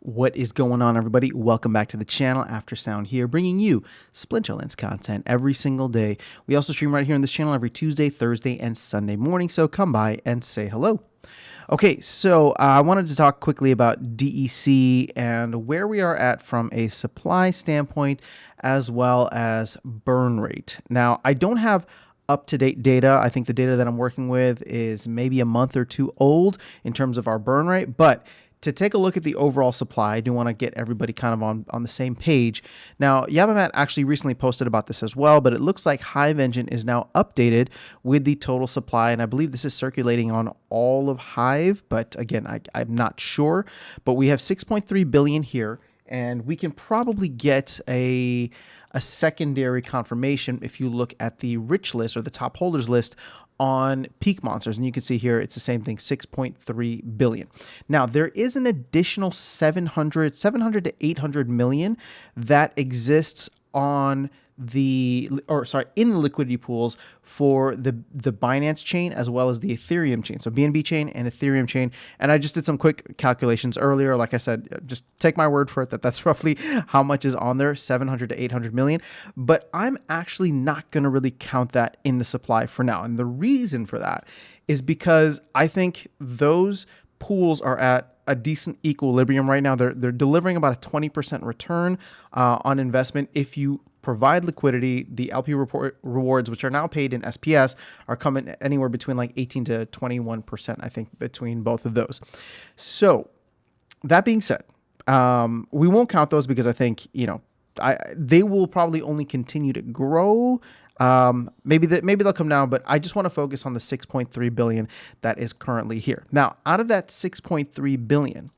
What is going on, everybody? Welcome back to the channel. Aftersound here, bringing you Splinterlands content every single day. We also stream right here on this channel every Tuesday, Thursday, and Sunday morning, so come by and say hello. Okay, so I wanted to talk quickly about DEC and where we are at from a supply standpoint as well as burn rate. Now, I don't have up-to-date data. I think the data that I'm working with is maybe a month or two old in terms of our burn rate, but to take a look at the overall supply, I do want to get everybody kind of on the same page. Now, Yabamat actually recently posted about this as well, but it looks like Hive Engine is now updated with the total supply, and I believe this is circulating on all of Hive, but again, I'm not sure. But we have 6.3 billion here, and we can probably get a secondary confirmation if you look at the rich list or the top holders list on Peak Monsters, and you can see here it's the same thing, 6.3 billion. Now there is an additional 700 to 800 million that exists on in the liquidity pools for the Binance chain as well as the Ethereum chain. So BNB chain and Ethereum chain. And I just did some quick calculations earlier. Like I said, just take my word for it that that's roughly how much is on there, 700 to 800 million. But I'm actually not going to really count that in the supply for now. And the reason for that is because I think those pools are at a decent equilibrium right now. They're delivering about a 20% return on investment if you provide liquidity. The LP rewards, which are now paid in SPS, are coming anywhere between like 18 to 21%, I think, between both of those. So that being said, we won't count those because I think, they will probably only continue to grow. Maybe they'll come down, but I just want to focus on the 6.3 billion that is currently here. Now, out of that 6.3 billion,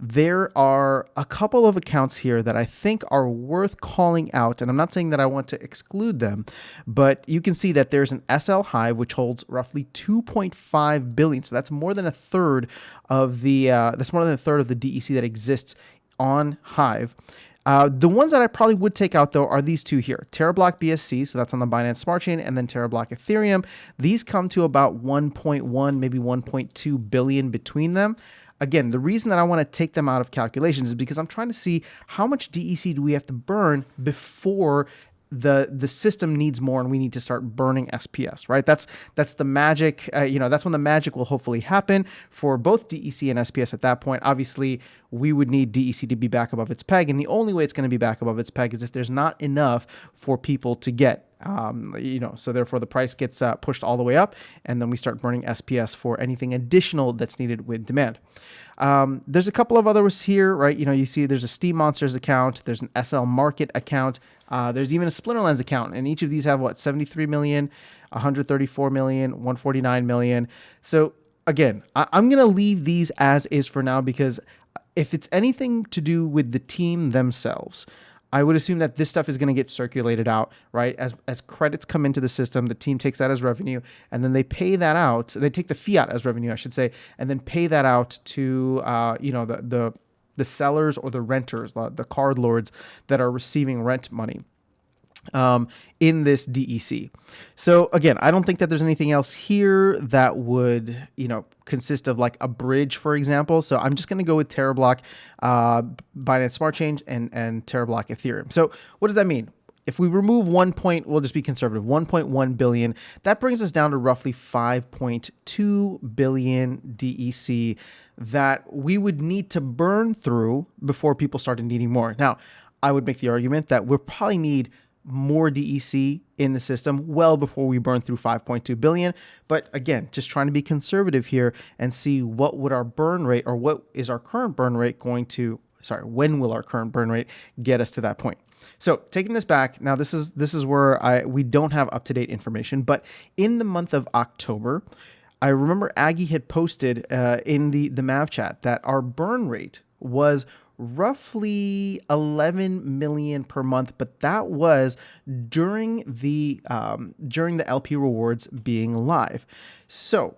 there are a couple of accounts here that I think are worth calling out, and I'm not saying that I want to exclude them, but you can see that there's an SL Hive which holds roughly 2.5 billion. So that's more than a third of the DEC that exists on Hive. The ones that I probably would take out, though, are these two here. TerraBlock BSC, so that's on the Binance Smart Chain, and then TerraBlock Ethereum. These come to about 1.1, maybe 1.2 billion between them. Again, the reason that I want to take them out of calculations is because I'm trying to see how much DEC do we have to burn before the system needs more and we need to start burning SPS, right? That's the magic, that's when the magic will hopefully happen for both DEC and SPS at that point. Obviously, we would need DEC to be back above its peg, and the only way it's going to be back above its peg is if there's not enough for people to get. So therefore the price gets pushed all the way up, and then we start burning SPS for anything additional that's needed with demand. There's a couple of others here, right? You see there's a Steam Monsters account, there's an SL Market account, there's even a Splinterlands account, and each of these have 73 million, 134 million, 149 million. So again, I'm going to leave these as is for now, because if it's anything to do with the team themselves, I would assume that this stuff is going to get circulated out, right? As credits come into the system, the team takes that as revenue, and then they pay that out. They take the fiat as revenue, I should say, and then pay that out to the sellers or the renters, the card lords that are receiving rent money in this DEC. So again, I don't think that there's anything else here that would, consist of like a bridge, for example. So I'm just going to go with TerraBlock, Binance Smart Chain, and TerraBlock Ethereum. So what does that mean? If we remove we'll just be conservative, 1.1 billion, that brings us down to roughly 5.2 billion DEC that we would need to burn through before people started needing more. Now, I would make the argument that we'll probably need more DEC in the system well before we burn through 5.2 billion. But again, just trying to be conservative here and see what would our burn rate, or what is our current burn rate when will our current burn rate get us to that point? So taking this back, now this is where we don't have up-to-date information, but in the month of October, I remember Aggie had posted in the Mav chat that our burn rate was roughly 11 million per month, but that was during the LP rewards being live. So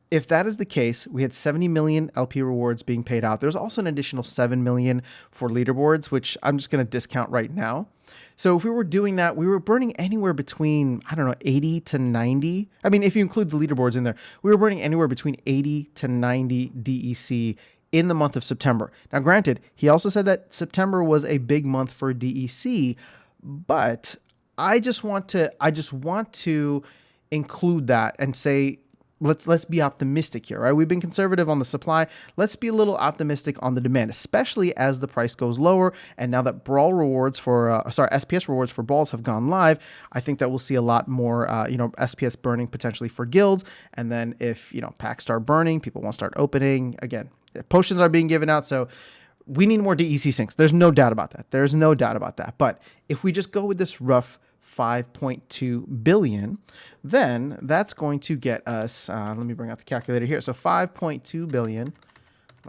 if that is the case, we had 70 million LP rewards being paid out. There's also an additional 7 million for leaderboards, which I'm just going to discount right now. So if we were doing that, we were burning anywhere between, 80 to 90. I mean, if you include the leaderboards in there, we were burning anywhere between 80 to 90 DEC in the month of September. Now, granted, he also said that September was a big month for DEC, but I just want to include that and say, let's be optimistic here, right? We've been conservative on the supply. Let's be a little optimistic on the demand, especially as the price goes lower. And now that SPS rewards for brawls have gone live, I think that we'll see a lot more, SPS burning potentially for guilds. And then if, packs start burning, people won't start opening. Again, potions are being given out. So we need more DEC syncs. There's no doubt about that. But if we just go with this rough 5.2 billion, then that's going to get us, let me bring out the calculator here. So 5.2 billion,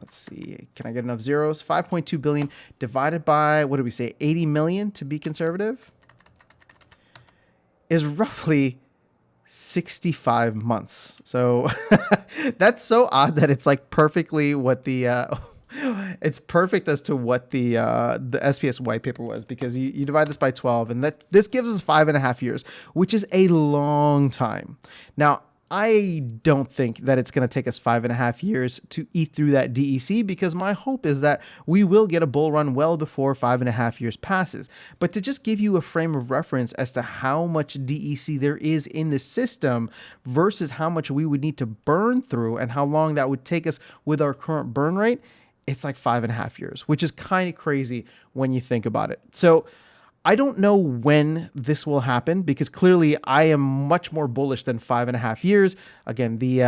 let's see, can I get enough zeros? 5.2 billion divided by, what did we say, 80 million to be conservative, is roughly 65 months. So that's so odd that it's like perfectly what it's perfect as to what the SPS white paper was, because you divide this by 12, and this gives us 5.5 years, which is a long time. Now, I don't think that it's going to take us 5.5 years to eat through that DEC, because my hope is that we will get a bull run well before 5.5 years passes. But to just give you a frame of reference as to how much DEC there is in the system versus how much we would need to burn through and how long that would take us with our current burn rate, it's like 5.5 years, which is kind of crazy when you think about it. So I don't know when this will happen, because clearly I am much more bullish than 5.5 years. Again, the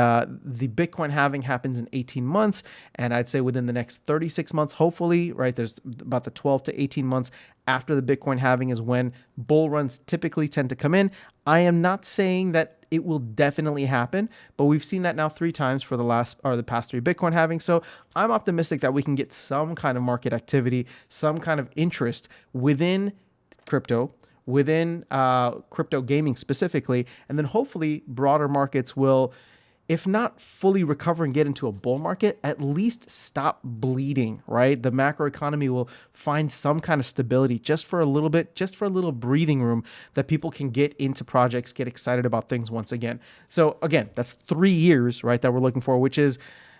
Bitcoin halving happens in 18 months, and I'd say within the next 36 months, hopefully, right? There's about the 12 to 18 months after the Bitcoin halving is when bull runs typically tend to come in. I am not saying that it will definitely happen, but we've seen that now 3 times for the past 3 Bitcoin halvings. So I'm optimistic that we can get some kind of market activity, some kind of interest within crypto, within crypto gaming specifically, and then hopefully broader markets will, if not fully recover and get into a bull market, at least stop bleeding, right? The macro economy will find some kind of stability just for a little bit, just for a little breathing room that people can get into projects, get excited about things once again. So again, that's 3 years, right, that we're looking for, which is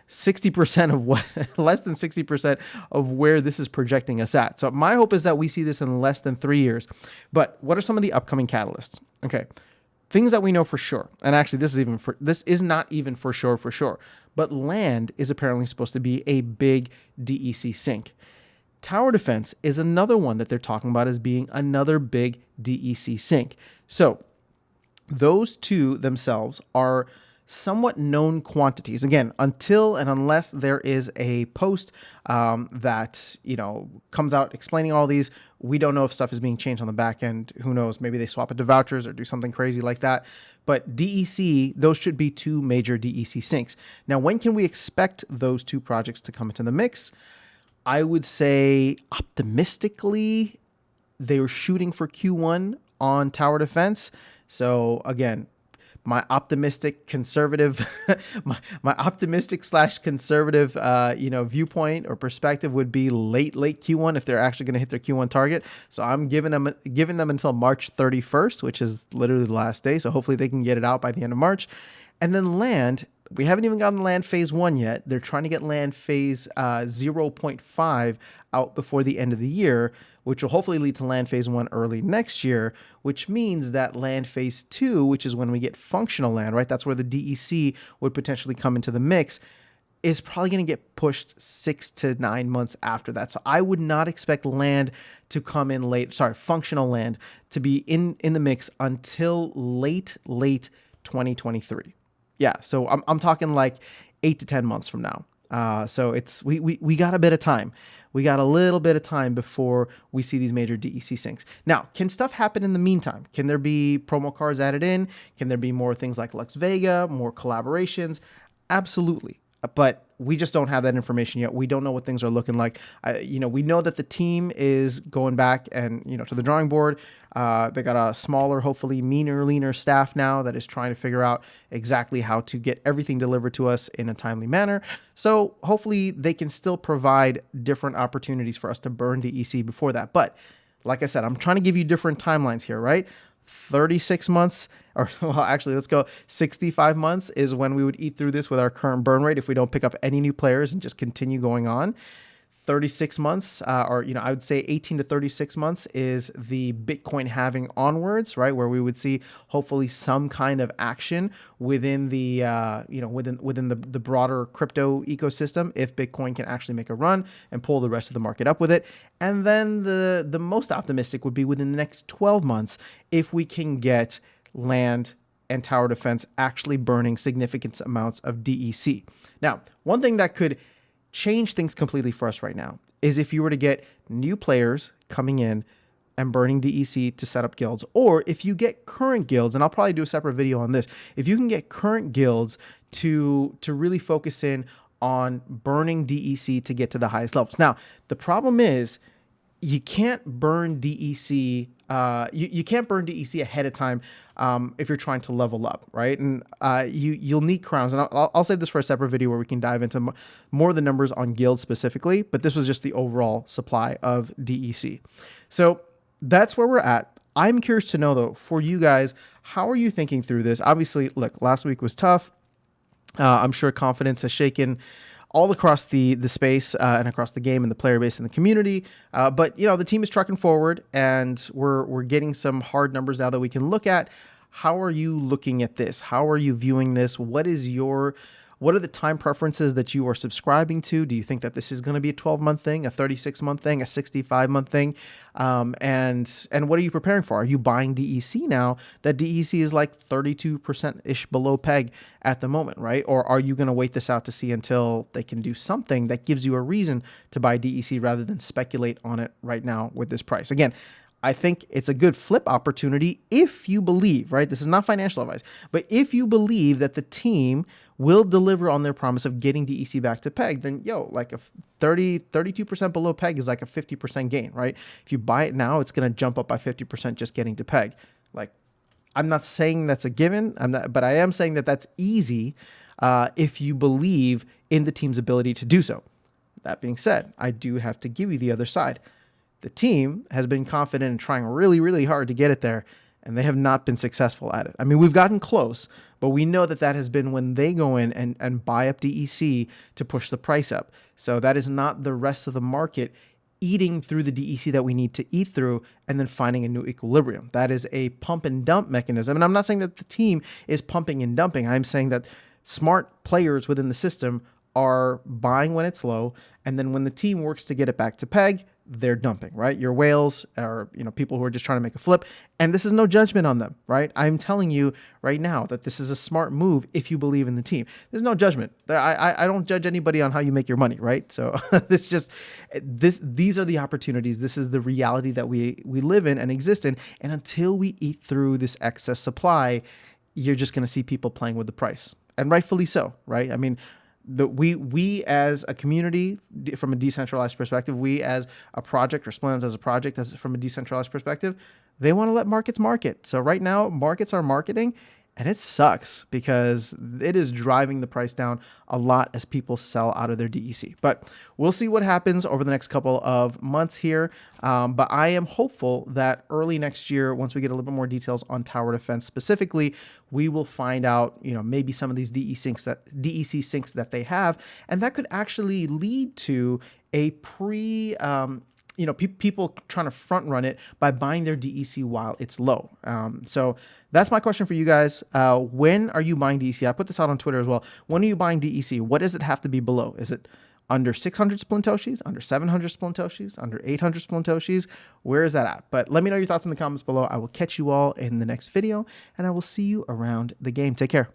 60% of what, less than 60% of where this is projecting us at. So my hope is that we see this in less than 3 years. But what are some of the upcoming catalysts? Okay. Things that we know for sure, and actually this is not even for sure, but land is apparently supposed to be a big DEC sync. Tower defense is another one that they're talking about as being another big DEC sync. So those two themselves are somewhat known quantities. Again, until and unless there is a post that comes out explaining all these, we don't know if stuff is being changed on the back end. Who knows? Maybe they swap it to vouchers or do something crazy like that. But DEC, those should be 2 major DEC syncs. Now, when can we expect those 2 projects to come into the mix? I would say optimistically, they were shooting for Q1 on tower defense. So again, my optimistic conservative, my optimistic / conservative, viewpoint or perspective would be late Q1 if they're actually going to hit their Q1 target. So I'm giving them until March 31st, which is literally the last day. So hopefully they can get it out by the end of March. And then land, we haven't even gotten land phase 1 yet. They're trying to get land phase 0.5 out before the end of the year, which will hopefully lead to land phase 1 early next year, which means that land phase 2, which is when we get functional land, right? That's where the DEC would potentially come into the mix, is probably going to get pushed 6 to 9 months after that. So I would not expect land to come in functional land to be in the mix until late 2023. Yeah, so I'm talking like 8 to 10 months from now. So it's we got a bit of time. We got a little bit of time before we see these major DEC syncs. Now, can stuff happen in the meantime? Can there be promo cards added in? Can there be more things like Lux Vega, more collaborations? Absolutely. But we just don't have that information yet. We don't know what things are looking like. We know that the team is going back and, to the drawing board. They got a smaller, hopefully leaner staff now that is trying to figure out exactly how to get everything delivered to us in a timely manner. So hopefully they can still provide different opportunities for us to burn DEC before that. But like I said, I'm trying to give you different timelines here, right? 36 months, or well, actually, let's go 65 months is when we would eat through this with our current burn rate if we don't pick up any new players and just continue going on. 36 months, or I would say 18 to 36 months is the Bitcoin halving onwards, right? Where we would see hopefully some kind of action within the within the broader crypto ecosystem if Bitcoin can actually make a run and pull the rest of the market up with it. And then the most optimistic would be within the next 12 months if we can get land and tower defense actually burning significant amounts of DEC. Now, one thing that could change things completely for us right now is if you were to get new players coming in and burning DEC to set up guilds, or if you get current guilds, and I'll probably do a separate video on this, if you can get current guilds to really focus in on burning DEC to get to the highest levels. Now, the problem is you can't burn DEC. You can't burn DEC ahead of time if you're trying to level up, right? And you'll need crowns. And I'll save this for a separate video where we can dive into more of the numbers on guilds specifically. But this was just the overall supply of DEC. So that's where we're at. I'm curious to know, though, for you guys, how are you thinking through this? Obviously, look, last week was tough. I'm sure confidence has shaken all across the space and across the game and the player base and the community. But the team is trucking forward, and we're getting some hard numbers now that we can look at. How are you looking at this? How are you viewing this? What are the time preferences that you are subscribing to? Do you think that this is going to be a 12-month thing, a 36-month thing, a 65-month thing? And what are you preparing for? Are you buying DEC now that DEC is like 32%-ish below peg at the moment, right? Or are you going to wait this out to see until they can do something that gives you a reason to buy DEC rather than speculate on it right now with this price? Again, I think it's a good flip opportunity if you believe, right? This is not financial advice, but if you believe that the team will deliver on their promise of getting DEC back to peg, then like a 32% below peg is like a 50% gain, right? If you buy it now, it's going to jump up by 50% just getting to peg. Like, I'm not saying that's a given, but I am saying that that's easy if you believe in the team's ability to do so. That being said, I do have to give you the other side. The team has been confident and trying really, really hard to get it there, and they have not been successful at it. I mean, we've gotten close, but we know that has been when they go in and buy up DEC to push the price up. So that is not the rest of the market eating through the DEC that we need to eat through and then finding a new equilibrium. That is a pump and dump mechanism. And I'm not saying that the team is pumping and dumping. I'm saying that smart players within the system are buying when it's low, and then when the team works to get it back to peg, they're dumping, right? Your whales are, people who are just trying to make a flip, and this is no judgment on them, right? I'm telling you right now that this is a smart move if you believe in the team. There's no judgment. I don't judge anybody on how you make your money, right? So these are the opportunities. This is the reality that we live in and exist in, and until we eat through this excess supply, you're just going to see people playing with the price, and rightfully so, right? I mean, we as a community, from a decentralized perspective, we as a project, or Splintlands as a project, from a decentralized perspective, they want to let markets market. So right now, markets are marketing, and it sucks because it is driving the price down a lot as people sell out of their DEC. But we'll see what happens over the next couple of months here. But I am hopeful that early next year, once we get a little bit more details on tower defense specifically, we will find out, maybe some of these DEC sinks that they have, and that could actually lead to a people trying to front run it by buying their DEC while it's low. So that's my question for you guys. When are you buying DEC? I put this out on Twitter as well. When are you buying DEC? What does it have to be below? Is it under 600 Splintoshis, under 700 Splintoshis, under 800 Splintoshis? Where is that at? But let me know your thoughts in the comments below. I will catch you all in the next video, and I will see you around the game. Take care.